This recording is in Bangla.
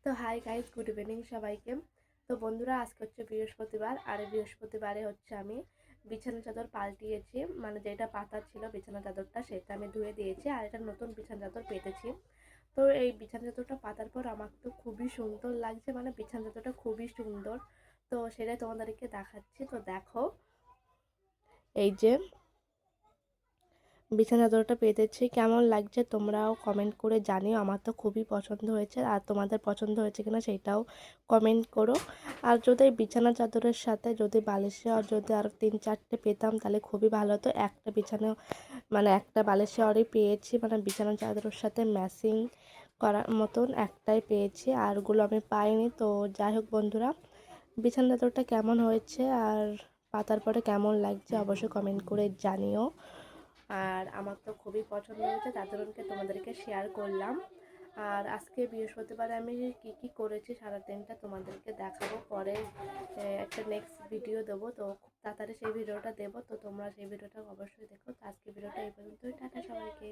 তো হাই গাইস, গুড ইভিনিং সবাইকে। তো বন্ধুরা, আজকে হচ্ছে বৃহস্পতিবার, আর বৃহস্পতিবারে হচ্ছে আমি বিছানা চাদর পাল্টিয়েছি। মানে যেটা পাতা ছিল বিছানা চাদরটা, সেটা আমি ধুয়ে দিয়েছি, আর এটা নতুন বিছানা চাদর পেতেছি। তো এই বিছানা চাদরটা পাতার পর আমার তো খুবই সুন্দর লাগছে, মানে বিছানা চাদরটা খুবই সুন্দর। তো সেটাই তোমাদেরকে দেখাচ্ছি। তো দেখো, এই যে বিছানা চাদরটা পেতেছি, কেমন লাগছে তোমরাও কমেন্ট করে জানিও। আমার তো খুবই পছন্দ হয়েছে, আর তোমাদের পছন্দ হয়েছে কিনা সেটাও কমেন্ট করো। আর যদি এই বিছানা চাদরের সাথে যদি বালিশে আর যদি আরও 3-4টে পেতাম তাহলে খুবই ভালো হতো। একটা বিছানা মানে একটা বালিশে আরই পেয়েছি, মানে বিছানা চাদরের সাথে ম্যাচিং করার মতন একটাই পেয়েছি, আরগুলো আমি পাইনি। তো যাই হোক বন্ধুরা, বিছানা চাদরটা কেমন হয়েছে আর পাতার পরে কেমন লাগছে অবশ্যই কমেন্ট করে জানিও। আর আমার তো খুবই পছন্দ হয়েছে, তার জন্য তোমাদেরকে শেয়ার করলাম। আর আজকে বৃহস্পতিবার আমি কি কি করেছি সারাদিনটা তোমাদেরকে দেখাবো পরে। একটা নেক্সট ভিডিও দেবো, তো খুব তাড়াতাড়ি সেই ভিডিওটা দেবো, তো তোমরা সেই ভিডিওটা অবশ্যই দেখো। তো আজকে ভিডিওটা এই পর্যন্তই, টাটা সবাইকে।